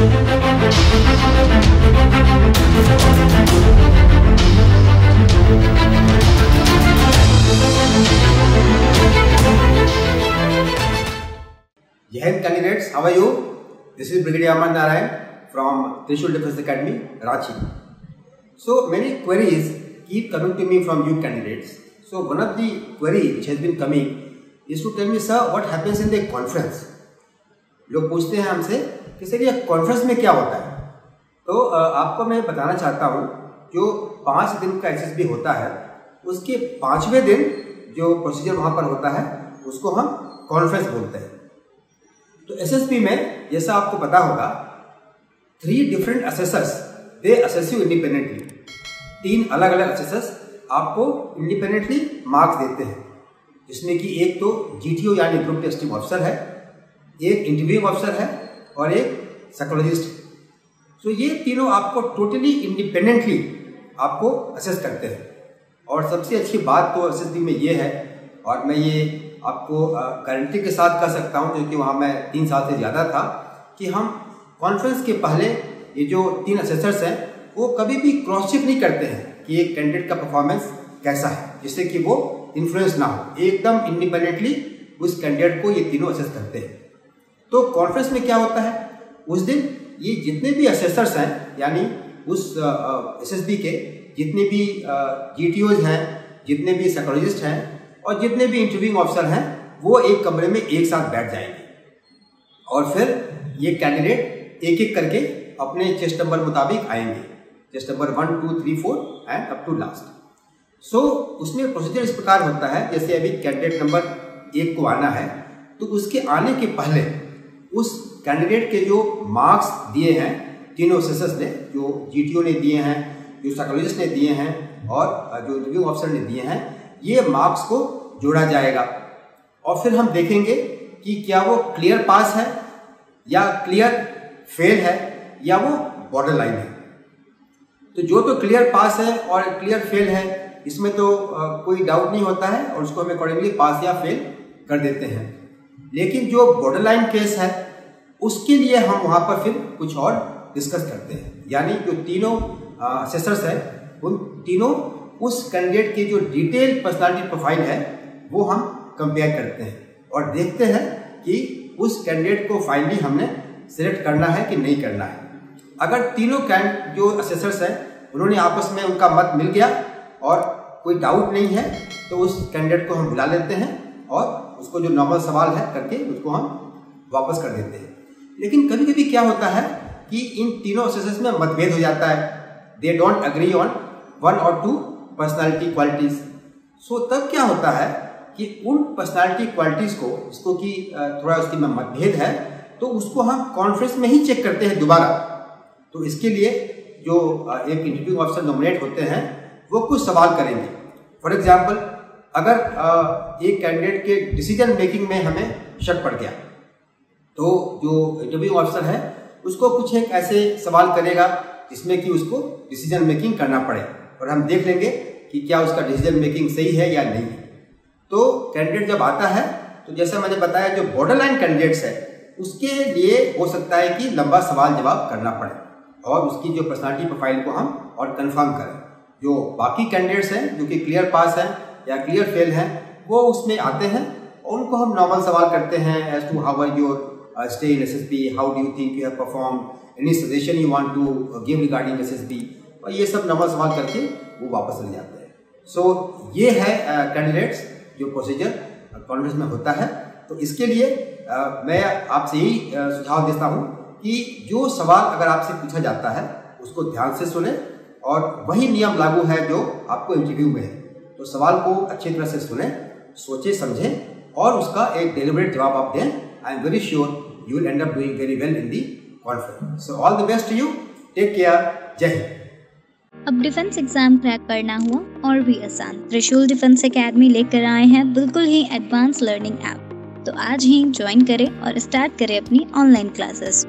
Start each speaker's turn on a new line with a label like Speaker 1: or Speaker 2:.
Speaker 1: Jai candidates, how are you? This is Brigadier Aman Narayan from Trishul Defence Academy, Ranchi. So many queries keep coming to me from you candidates. So one of the query which has been coming is to tell me, sir, what happens in the conference? लोग पूछते हैं हमसे कि sir ये conference में क्या होता है। तो आपको मैं बताना चाहता हूँ, जो 5 दिन का एसएसबी होता है उसके 5वें दिन जो प्रोसीजर वहाँ पर होता है उसको हम कॉन्फ्रेंस बोलते हैं। तो एसएसबी में जैसा आपको पता होगा 3 different assessors they assess you independently. 3 अलग अलग असेसर्स आपको इंडिपेंडेंटली मार्क्स देते हैं, जिसमें कि एक तो जीटीओ यानी ग्रुप टेस्टिंग ऑफिसर है, एक इंटरव्यूइंग ऑफिसर है और एक साइकोलॉजिस्ट है। तो ये तीनों आपको टोटली इंडिपेंडेंटली आपको असेस करते हैं। और सबसे अच्छी बात तो एसएसबी में ये है, और मैं ये आपको गारंटी के साथ कह सकता हूँ क्योंकि वहाँ मैं 3 साल से ज़्यादा था, कि हम कॉन्फ्रेंस के पहले ये जो 3 असेसर्स हैं वो कभी भी क्रॉस चेक नहीं करते हैं कि एक कैंडिडेट का परफॉर्मेंस कैसा है, जिससे कि वो इन्फ्लुएंस ना हो। एकदम इंडिपेंडेंटली उस कैंडिडेट को ये तीनों असेस करते हैं। तो कॉन्फ्रेंस में क्या होता है, उस दिन ये जितने भी असेसर्स हैं, यानी उस एसएसबी के जितने भी जीटीओज हैं, जितने भी साइकोलॉजिस्ट हैं और जितने भी इंटरव्यूइंग ऑफिसर हैं, वो एक कमरे में एक साथ बैठ जाएंगे और फिर ये कैंडिडेट एक एक करके अपने चेस्ट नंबर मुताबिक आएंगे, chest number 1, 2, 3, 4 and up to last. So उसमें प्रोसीजर इस प्रकार होता है, जैसे अभी कैंडिडेट नंबर 1 को आना है तो उसके आने के पहले उस कैंडिडेट के जो मार्क्स दिए हैं तीनों असेसर्स ने, जो जीटीओ ने दिए हैं, जो साइकोलॉजिस्ट ने दिए हैं और जो इंटरव्यू ऑफिसर ने दिए हैं, ये मार्क्स को जोड़ा जाएगा और फिर हम देखेंगे कि क्या वो क्लियर पास है या क्लियर फेल है या वो बॉर्डर लाइन है। तो जो तो क्लियर पास है और क्लियर फेल है इसमें तो कोई डाउट नहीं होता है और उसको हम अकॉर्डिंगली पास या फेल कर देते हैं। लेकिन जो बॉर्डर लाइन केस है उसके लिए हम वहाँ पर फिर कुछ और डिस्कस करते हैं, यानी जो तीनों असेसर्स हैं उन तीनों उस कैंडिडेट की जो डिटेल पर्सनालिटी प्रोफाइल है वो हम कंपेयर करते हैं और देखते हैं कि उस कैंडिडेट को फाइनली हमने सिलेक्ट करना है कि नहीं करना है। अगर तीनों जो असेसर्स हैं उन्होंने आपस में उनका मत मिल गया और कोई डाउट नहीं है तो उस कैंडिडेट को हम बुला लेते हैं और उसको जो नॉर्मल सवाल है करके उसको हम वापस कर देते हैं। लेकिन कभी कभी क्या होता है कि इन तीनों असेसर्स में मतभेद हो जाता है, दे डोंट अग्री ऑन 1 और 2 पर्सनालिटी क्वालिटीज। सो तब क्या होता है कि उन पर्सनालिटी क्वालिटीज को, जिसको कि थोड़ा उसकी में मतभेद है, तो उसको हम कॉन्फ्रेंस में ही चेक करते हैं दोबारा। तो इसके लिए जो एक इंटरव्यू ऑफिसर नॉमिनेट होते हैं वो कुछ सवाल करेंगे। फॉर एग्जाम्पल, अगर एक कैंडिडेट के डिसीजन मेकिंग में हमें शक पड़ गया तो जो इंटरव्यू ऑफिसर है उसको कुछ एक ऐसे सवाल करेगा जिसमें कि उसको डिसीजन मेकिंग करना पड़े और हम देख लेंगे कि क्या उसका डिसीजन मेकिंग सही है या नहीं है। तो कैंडिडेट जब आता है तो जैसा मैंने बताया, जो बॉर्डर लाइन कैंडिडेट्स है उसके लिए हो सकता है कि लंबा सवाल जवाब करना पड़े और उसकी जो पर्सनालिटी प्रोफाइल को हम और कंफर्म करें। जो बाकी कैंडिडेट्स हैं जो कि क्लियर पास हैं या क्लियर फेल हैं वो उसमें आते हैं और उनको हम नॉर्मल सवाल करते हैं, as to how are your stay in SSB, how do you think you have performed, any suggestion you want to give regarding SSB, और ये सब नॉर्मल सवाल करके वो वापस चले जाते हैं। सो ये है कैंडिडेट्स जो प्रोसीजर कॉन्फ्रेंस में होता है। तो इसके लिए मैं आपसे यही सुझाव देता हूँ कि जो सवाल अगर आपसे पूछा जाता है उसको ध्यान से सुने और वही नियम लागू है जो आपको इंटरव्यू में है। तो सवाल को अच्छी तरह से सुने, सोचे समझें और उसका एक डेलिबरेट जवाब आप दें। I am very sure you will end up doing very well in the conference. So all the best to you. Take care. जय हिंद।
Speaker 2: अब डिफेंस एग्जाम क्रैक करना हुआ और भी आसान, त्रिशूल डिफेंस एकेडमी लेकर आए हैं बिल्कुल ही एडवांस लर्निंग ऐप। तो आज ही ज्वाइन करें और स्टार्ट करें अपनी ऑनलाइन क्लासेस।